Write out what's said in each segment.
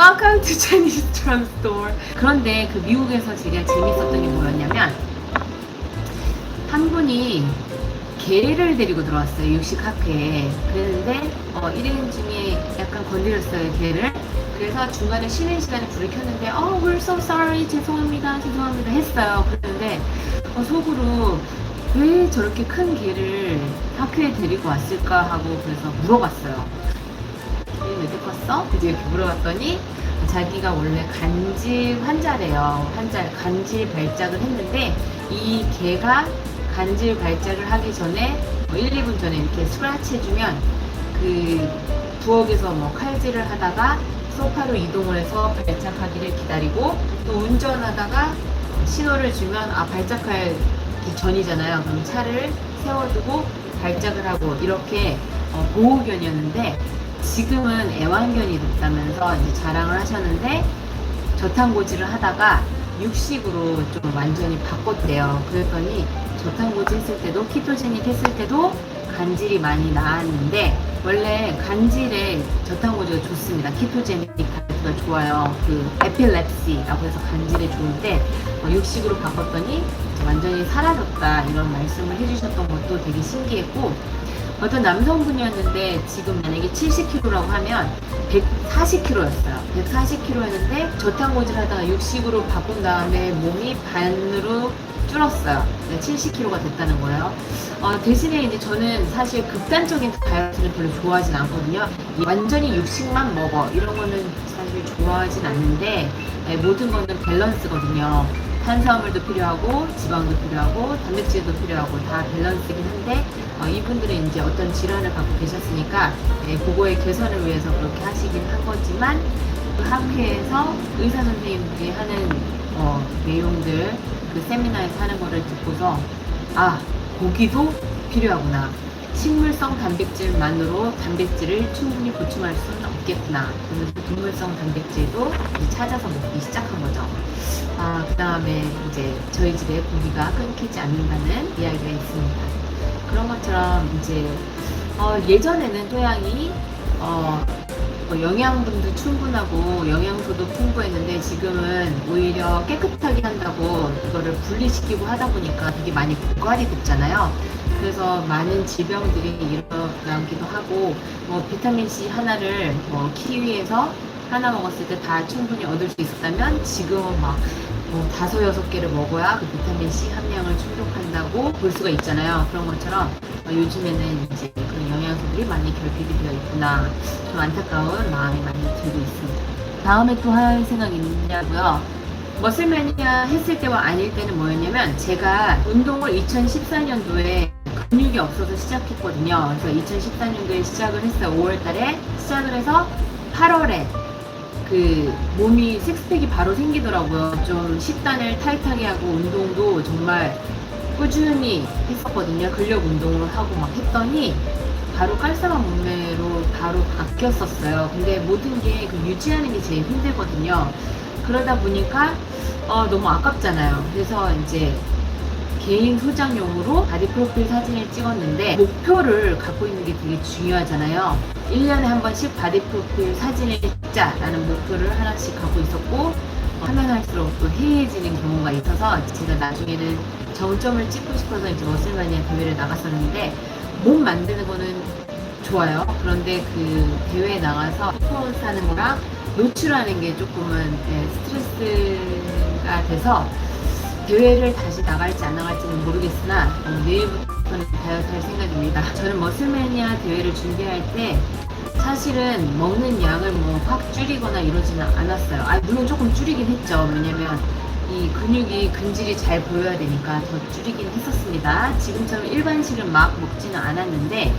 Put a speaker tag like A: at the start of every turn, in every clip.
A: Welcome to Chinese Drum Store. 그런데 그 미국에서 제가 재밌었던 게 뭐였냐면 한 분이 개를 데리고 들어왔어요. 육식 학회에. 그랬는데 1인 중에 약간 건드렸어요, 개를. 그래서 중간에 쉬는 시간에 불을 켰는데 we're so sorry, 죄송합니다 했어요. 그랬는데 속으로 왜 저렇게 큰 개를 학교에 데리고 왔을까 하고 그래서 물어봤어요. 왜 컸어? 이제 이렇게 물어봤더니 자기가 원래 간질 환자래요. 간질 발작을 했는데 이 개가 간질 발작을 하기 전에 1, 2분 전에 이렇게 스크래치 해주면 그 부엌에서 칼질을 하다가 소파로 이동을 해서 발작하기를 기다리고 또 운전하다가 신호를 주면 발작할 전이잖아요. 그럼 차를 세워두고 발작을 하고 이렇게 보호견이었는데 지금은 애완견이 됐다면서 이제 자랑을 하셨는데 저탄고지를 하다가 육식으로 좀 완전히 바꿨대요. 그랬더니 저탄고지 했을 때도 키토제닉 했을 때도 간질이 많이 나았는데 원래 간질에 저탄고지가 좋습니다. 키토제닉 다이어트가 좋아요. 그 에필랩시라고 해서 간질에 좋은데 육식으로 바꿨더니 완전히 사라졌다 이런 말씀을 해주셨던 것도 되게 신기했고 어떤 남성분이었는데 지금 만약에 70kg라고 하면 140kg였어요. 140kg였는데 저탄고지를 하다가 육식으로 바꾼 다음에 몸이 반으로 줄었어요. 70kg가 됐다는 거예요. 대신에 이제 저는 사실 극단적인 다이어트를 별로 좋아하진 않거든요. 완전히 육식만 먹어 이런 거는 사실 좋아하진 않는데 모든 거는 밸런스거든요. 탄수화물도 필요하고 지방도 필요하고 단백질도 필요하고 다 밸런스긴 한데 이분들은 이제 어떤 질환을 갖고 계셨으니까 그거의 개선을 위해서 그렇게 하시긴 한 거지만 그 학회에서 의사 선생님들이 하는 내용들 그 세미나에서 하는 거를 듣고서 고기도 필요하구나. 식물성 단백질만으로 단백질을 충분히 보충할 수는 없겠구나. 그래서 동물성 단백질도 찾아서 먹기 시작한 거죠. 그 다음에 이제 저희 집에 고기가 끊기지 않는다는 이야기가 있습니다. 그런 것처럼 이제 예전에는 토양이 영양분도 충분하고 영양소도 풍부했는데 지금은 오히려 깨끗하게 한다고 그거를 분리시키고 하다 보니까 되게 많이 고갈이 됐잖아요. 그래서 많은 질병들이 일어나기도 하고 비타민C 하나를 키위에서 하나 먹었을 때 다 충분히 얻을 수 있었다면 지금은 막 5, 6개를 먹어야 그 비타민C 함량을 충족한다고 볼 수가 있잖아요. 그런 것처럼 요즘에는 이제 그런 영양소들이 많이 결핍이 되어 있구나. 좀 안타까운 마음이 많이 들고 있습니다. 다음에 또 할 생각이 있냐고요? 머슬매니아 했을 때와 아닐 때는 뭐였냐면 제가 운동을 2014년도에 근육이 없어서 시작했거든요. 그래서 2014년도에 시작을 했어요. 5월달에 시작을 해서 8월에 그 몸이 식스팩이 바로 생기더라고요. 좀 식단을 타이트하게 하고 운동도 정말 꾸준히 했었거든요. 근력 운동을 하고 막 했더니 바로 깔쌈한 몸매로 바로 바뀌었었어요. 근데 모든 게 유지하는 게 제일 힘들거든요. 그러다 보니까 너무 아깝잖아요. 그래서 이제 개인 소장용으로 바디 프로필 사진을 찍었는데 목표를 갖고 있는 게 되게 중요하잖아요. 1년에 한 번씩 바디 프로필 사진을 찍자라는 목표를 하나씩 갖고 있었고 하면 할수록 또 해이해지는 경우가 있어서 제가 나중에는 정점을 찍고 싶어서 이제 머슬매니아 대회를 나갔었는데 몸 만드는 거는 좋아요. 그런데 그 대회에 나가서 퍼포먼스 하는 거랑 노출하는 게 조금은 스트레스가 돼서 대회를 다시 나갈지 안 나갈지는 모르겠으나 내일부터는 다이어트 할 생각입니다. 저는 머슬매니아 대회를 준비할 때 사실은 먹는 양을 확 줄이거나 이러지는 않았어요. 물론 조금 줄이긴 했죠. 왜냐면 이 근육이 근질이 잘 보여야 되니까 더 줄이긴 했었습니다. 지금처럼 일반식을 막 먹지는 않았는데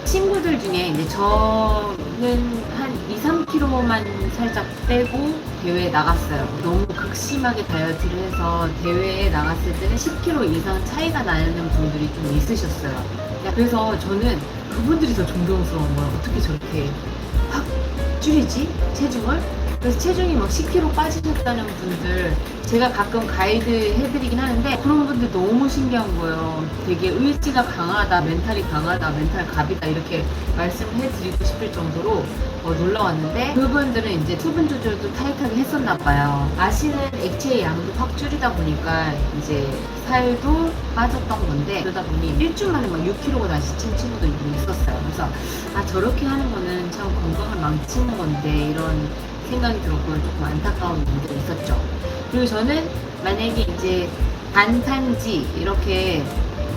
A: 친구들 중에 이제 저는 한 2, 3kg만 살짝 빼고 대회에 나갔어요. 너무 극심하게 다이어트를 해서 대회에 나갔을 때는 10kg 이상 차이가 나는 분들이 좀 있으셨어요. 그래서 저는 그분들이 더 존경스러운 거예요. 어떻게 저렇게 확 줄이지? 체중을? 그래서 체중이 막 10kg 빠지셨다는 분들 제가 가끔 가이드 해드리긴 하는데 그런 분들 너무 신기한 거예요. 되게 의지가 강하다, 멘탈이 강하다, 멘탈 갑이다 이렇게 말씀을 해드리고 싶을 정도로 놀라웠는데 그분들은 이제 수분 조절도 타이트하게 했었나 봐요. 마시는 액체의 양도 확 줄이다 보니까 이제 살도 빠졌던 건데 그러다 보니 일주일 만에 막 6kg가 다시 찐 친구도 있었어요. 그래서 아 저렇게 하는 거는 참 건강을 망치는 건데 이런 생각이 들었고 조금 안타까운 부분들이 있었죠. 그리고 저는 만약에 이제 단탄지 이렇게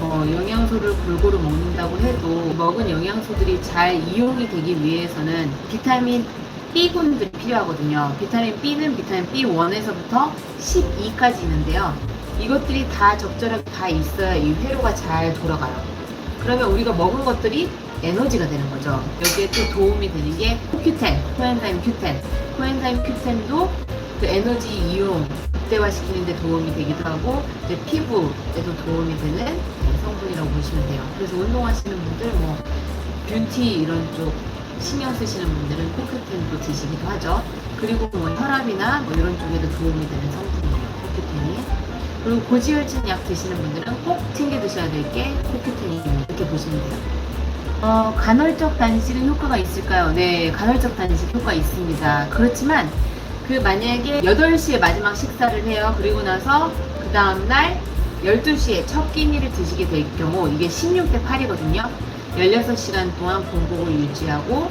A: 영양소를 골고루 먹는다고 해도 먹은 영양소들이 잘 이용이 되기 위해서는 비타민 B군들이 필요하거든요. 비타민 B는 비타민 B1에서부터 12까지 있는데요. 이것들이 다 적절하게 다 있어야 이 회로가 잘 돌아가요. 그러면 우리가 먹은 것들이 에너지가 되는 거죠. 여기에 또 도움이 되는 게 Q10, 코엔자임 Q10. 코엔자임 Q10도 그 에너지 이용 극대화시키는 데 도움이 되기도 하고 이제 피부에도 도움이 되는 성분이라고 보시면 돼요. 그래서 운동하시는 분들 뭐 뷰티 이런 쪽 신경 쓰시는 분들은 코큐텐도 드시기도 하죠. 그리고 뭐 혈압이나 뭐 이런 쪽에도 도움이 되는 성분이에요. 코큐텐이. 그리고 고지혈증 약 드시는 분들은 꼭 챙겨 드셔야 될 게 코큐텐이에요. 이렇게 보시면 돼요. 간헐적 단식은 효과가 있을까요? 네, 간헐적 단식 효과 있습니다. 그렇지만 그 만약에 8시에 마지막 식사를 해요. 그리고 나서 그 다음날 12시에 첫 끼니를 드시게 될 경우 이게 16대 8이거든요. 16시간 동안 공복을 유지하고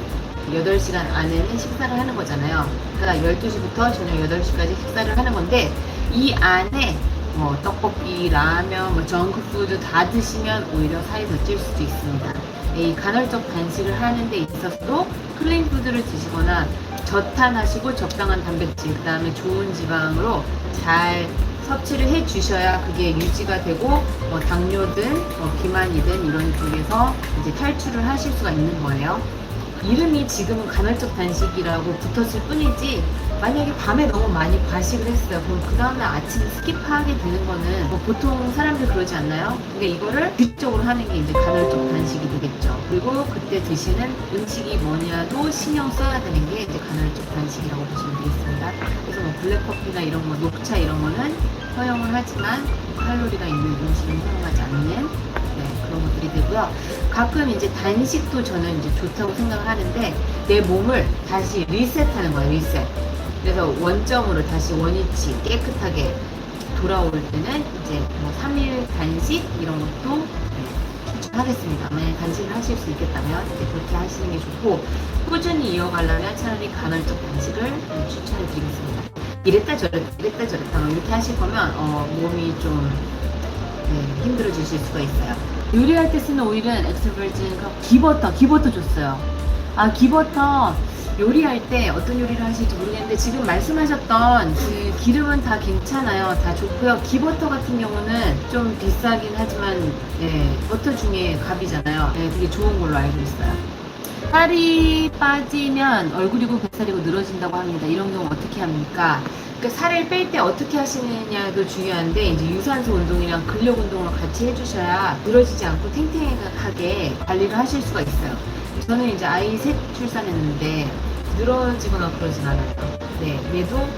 A: 8시간 안에는 식사를 하는 거잖아요. 그러니까 12시부터 저녁 8시까지 식사를 하는 건데 이 안에 뭐 떡볶이, 라면, 뭐 정크푸드 다 드시면 오히려 살이 더 찔 수도 있습니다. 이 간헐적 단식을 하는 데 있어서도 클린푸드를 드시거나 저탄하시고 적당한 단백질, 그 다음에 좋은 지방으로 잘 섭취를 해 주셔야 그게 유지가 되고 당뇨든 비만이든 이런 쪽에서 이제 탈출을 하실 수가 있는 거예요. 이름이 지금은 간헐적 단식이라고 붙었을 뿐이지 만약에 밤에 너무 많이 과식을 했어요. 그럼 그 다음날 아침에 스킵하게 되는 거는 보통 사람들 그러지 않나요? 근데 이거를 규칙적으로 하는 게 이제 간헐적 단식이 되겠죠. 그리고 그때 드시는 음식이 뭐냐도 신경 써야 되는 게 이제 간헐적 단식이라고 보시면 되겠습니다. 그래서 뭐 블랙커피나 이런 거, 녹차 이런 거는 허용을 하지만 칼로리가 있는 음식은 허용하지 않는 그런 것들이 되고요. 가끔 이제 단식도 저는 이제 좋다고 생각을 하는데 내 몸을 다시 리셋하는 거예요. 리셋. 그래서 원점으로 다시 원위치 깨끗하게 돌아올 때는 이제 뭐 3일 단식 이런 것도 추천하겠습니다. 만약에 단식을 하실 수 있겠다면 이제 그렇게 하시는 게 좋고 꾸준히 이어가려면 차라리 간헐적 단식을 추천해 드리겠습니다. 이랬다 저랬다 이렇게 하실 거면 몸이 좀 힘들어지실 수가 있어요. 요리할 때 쓰는 오일은 엑스버진 기버터 줬어요. 아 기버터 요리할 때 어떤 요리를 하실지 모르겠는데 지금 말씀하셨던 그 기름은 다 괜찮아요. 다 좋고요. 기버터 같은 경우는 좀 비싸긴 하지만 버터 중에 갑이잖아요. 되게 좋은 걸로 알고 있어요. 살이 빠지면 얼굴이고 뱃살이고 늘어진다고 합니다. 이런 경우 어떻게 합니까? 그러니까 살을 뺄 때 어떻게 하시느냐도 중요한데 이제 유산소 운동이랑 근력 운동을 같이 해주셔야 늘어지지 않고 탱탱하게 관리를 하실 수가 있어요. 저는 이제 아이 셋 출산했는데 늘어지거나 그러진 않아요. 얘도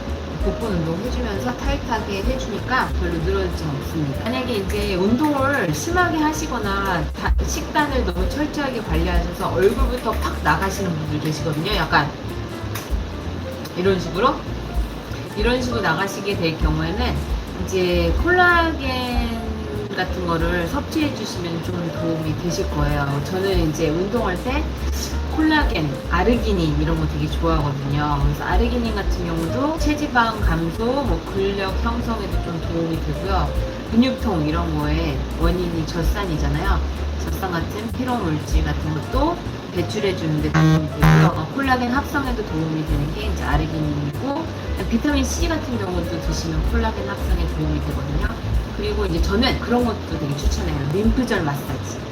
A: 복근 운동 해주면서 타이트하게 해주니까 별로 늘어지진 없습니다. 만약에 이제 운동을 심하게 하시거나 식단을 너무 철저하게 관리하셔서 얼굴부터 팍 나가시는 분들 계시거든요. 약간 이런 식으로 나가시게 될 경우에는 이제 콜라겐 같은 거를 섭취해 주시면 좀 도움이 되실 거예요. 저는 이제 운동할 때 콜라겐, 아르기닌 이런 거 되게 좋아하거든요. 그래서 아르기닌 같은 경우도 체지방 감소, 근력 형성에도 좀 도움이 되고요. 근육통 이런 거에 원인이 젖산이잖아요. 젖산 같은 피로 물질 같은 것도 배출해 주는데 도움이 되고요. 콜라겐 합성에도 도움이 되는 게 이제 아르기닌이고 비타민 C 같은 경우도 드시면 콜라겐 합성에 도움이 되거든요. 그리고 이제 저는 그런 것도 되게 추천해요. 림프절 마사지.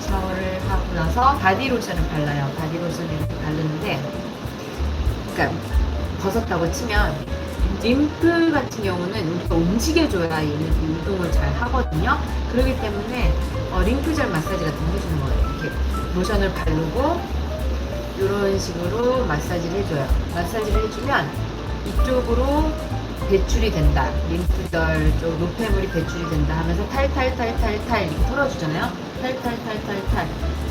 A: 샤워를 하고 나서 바디로션을 발라요. 바디로션을 이렇게 바르는데 그러니까 벗었다고 치면 림프 같은 경우는 우리가 움직여줘야 얘는 운동을 잘 하거든요. 그렇기 때문에 림프절 마사지 같은 거 해주는 거예요. 이렇게 로션을 바르고 이런 식으로 마사지를 해줘요. 마사지를 해주면 이쪽으로 배출이 된다. 림프절 쪽 노폐물이 배출이 된다 하면서 탈탈탈탈탈 이렇게 털어주잖아요. 탈탈탈탈탈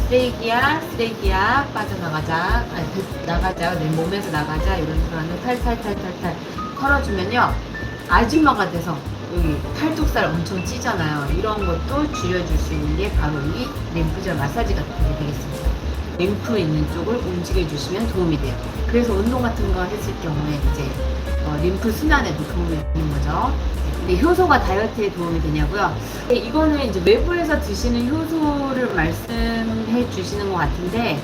A: 쓰레기야 빠져나가자. 아니 나가자. 내 몸에서 나가자. 이런 식으로 하는 탈탈탈탈탈 털어주면요. 아줌마가 돼서 여기 팔뚝살 엄청 찌잖아요. 이런 것도 줄여줄 수 있는 게 바로 이 림프절 마사지 같은 게 되겠습니다. 림프 있는 쪽을 움직여 주시면 도움이 돼요. 그래서 운동 같은 거 했을 경우에 이제 림프 순환에도 도움이 되는 거죠. 근데 효소가 다이어트에 도움이 되냐고요? 이거는 이제 외부에서 드시는 효소를 말씀해 주시는 것 같은데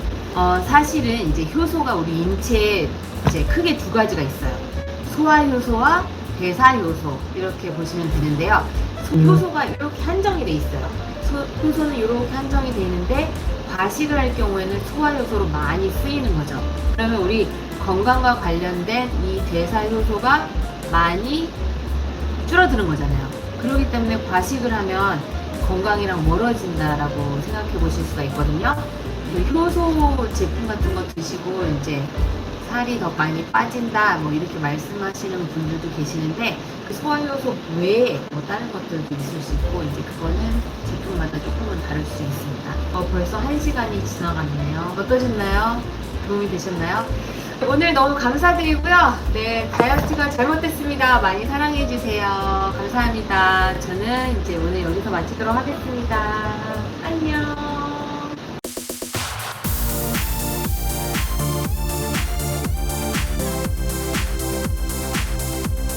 A: 사실은 이제 효소가 우리 인체에 이제 크게 두 가지가 있어요. 소화 효소와 대사 효소 이렇게 보시면 되는데요. 효소가 이렇게 한정이 돼 있어요. 효소는 이렇게 한정이 돼 있는데 과식을 할 경우에는 소화 효소로 많이 쓰이는 거죠. 그러면 우리 건강과 관련된 이 대사 효소가 많이 줄어드는 거잖아요. 그렇기 때문에 과식을 하면 건강이랑 멀어진다라고 생각해 보실 수가 있거든요. 그 효소 제품 같은 거 드시고 이제 살이 더 많이 빠진다 뭐 이렇게 말씀하시는 분들도 계시는데 그 소화효소 외에 뭐 다른 것들도 있을 수 있고 이제 그거는 제품마다 조금은 다를 수 있습니다. 벌써 1시간이 지나갔네요. 어떠셨나요? 도움이 되셨나요? 오늘 너무 감사드리고요. 네, 다이어트가 잘못됐습니다. 많이 사랑해주세요. 감사합니다. 저는 이제 오늘 여기서 마치도록 하겠습니다. 안녕.